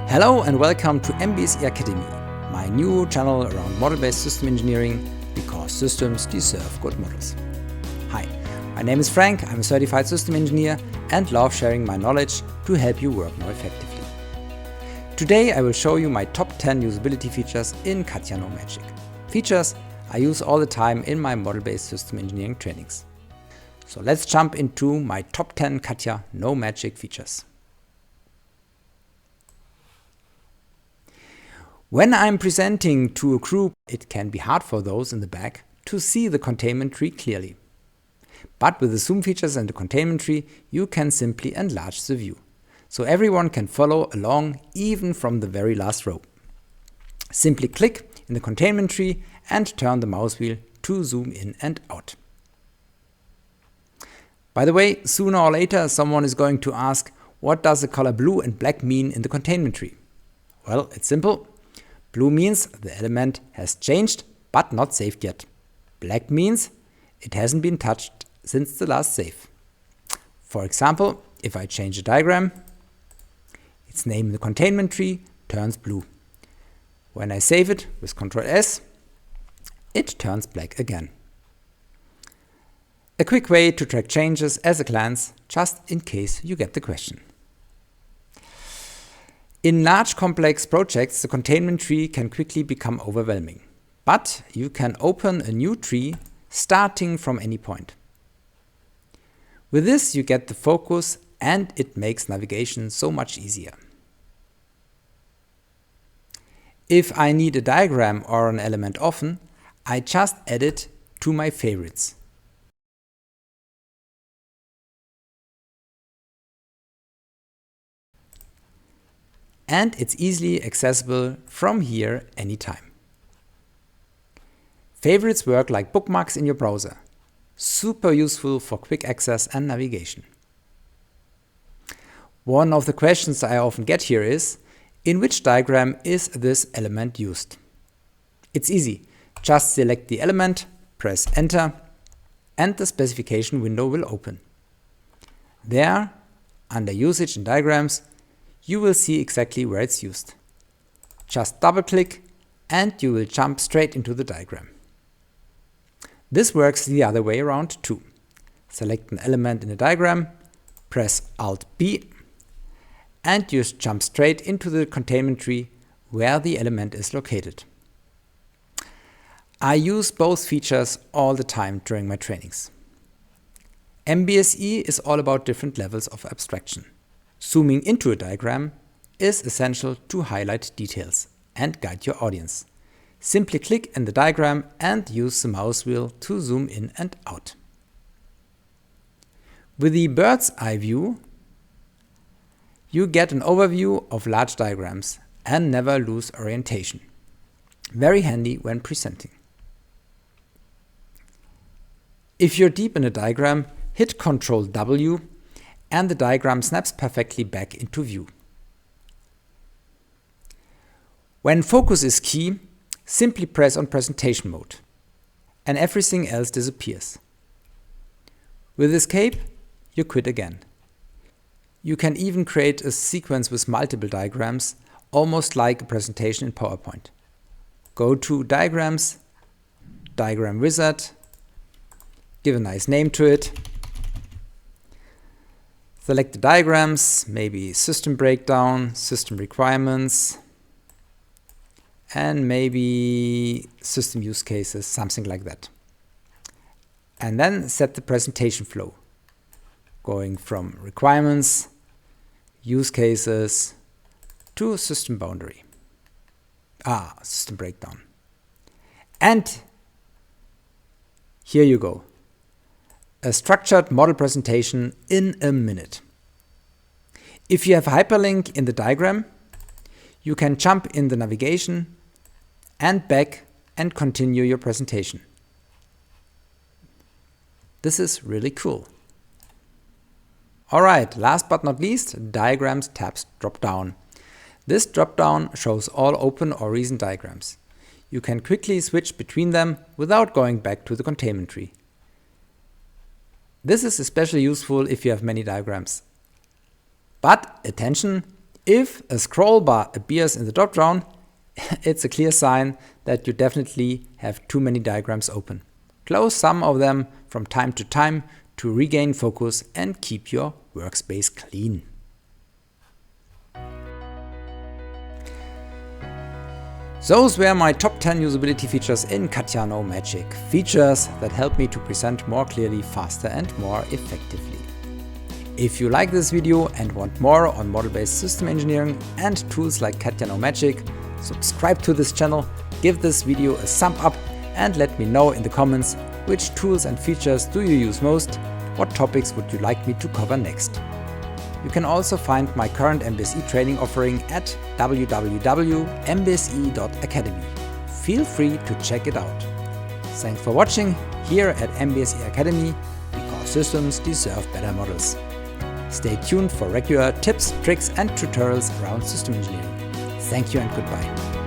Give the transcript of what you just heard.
Hello and welcome to MBSE.Academy, my new channel around model-based system engineering, because systems deserve good models. Hi, my name is Frank, I'm a certified system engineer and love sharing my knowledge to help you work more effectively. Today I will show you my top 10 usability features in Catia No Magic. Features I use all the time in my model-based system engineering trainings. So let's jump into my top 10 Catia No Magic features. When I'm presenting to a group, it can be hard for those in the back to see the containment tree clearly. But with the zoom features and the containment tree, you can simply enlarge the view, so everyone can follow along even from the very last row. Simply click in the containment tree and turn the mouse wheel to zoom in and out. By the way, sooner or later someone is going to ask, what does the color blue and black mean in the containment tree? Well, it's simple. Blue means the element has changed but not saved yet. Black means it hasn't been touched since the last save. For example, if I change a diagram, its name in the containment tree turns blue. When I save it with Ctrl S, it turns black again. A quick way to track changes as a glance, just in case you get the question. In large complex projects, the containment tree can quickly become overwhelming, but you can open a new tree starting from any point. With this you get the focus and it makes navigation so much easier. If I need a diagram or an element often, I just add it to my favorites. And it's easily accessible from here anytime. Favorites work like bookmarks in your browser. Super useful for quick access and navigation. One of the questions I often get here is, in which diagram is this element used? It's easy. Just select the element, press Enter, and the specification window will open. There, under Usage and Diagrams, you will see exactly where it's used. Just double-click and you will jump straight into the diagram. This works the other way around too. Select an element in a diagram, press Alt-B, and you jump straight into the containment tree where the element is located. I use both features all the time during my trainings. MBSE is all about different levels of abstraction. Zooming into a diagram is essential to highlight details and guide your audience. Simply click in the diagram and use the mouse wheel to zoom in and out. With the bird's eye view, you get an overview of large diagrams and never lose orientation. Very handy when presenting. If you're deep in a diagram, hit Ctrl W and the diagram snaps perfectly back into view. When focus is key, simply press on presentation mode and everything else disappears. With Escape, you quit again. You can even create a sequence with multiple diagrams, almost like a presentation in PowerPoint. Go to Diagrams, Diagram Wizard, give a nice name to it. Select the diagrams, maybe system breakdown, system requirements, and maybe system use cases, something like that. And then set the presentation flow, going from requirements, use cases, to system boundary. System breakdown. And here you go. A structured model presentation in a minute. If you have a hyperlink in the diagram, you can jump in the navigation and back and continue your presentation. This is really cool. Alright, last but not least, Diagrams tabs DropDown. This dropdown shows all open or recent diagrams. You can quickly switch between them without going back to the containment tree. This is especially useful if you have many diagrams. But attention, If a scroll bar appears in the dropdown, it's a clear sign that you definitely have too many diagrams open. Close some of them from time to time to regain focus and keep your workspace clean. Those were my top 10 usability features in Catia No Magic. Features that help me to present more clearly, faster and more effectively. If you like this video and want more on model-based system engineering and tools like Catia No Magic, subscribe to this channel, give this video a thumb up and let me know in the comments which tools and features do you use most, what topics would you like me to cover next. You can also find my current MBSE training offering at www.MBSE.Academy. Feel free to check it out. Thanks for watching here at MBSE.Academy, because systems deserve better models. Stay tuned for regular tips, tricks and tutorials around system engineering. Thank you and goodbye.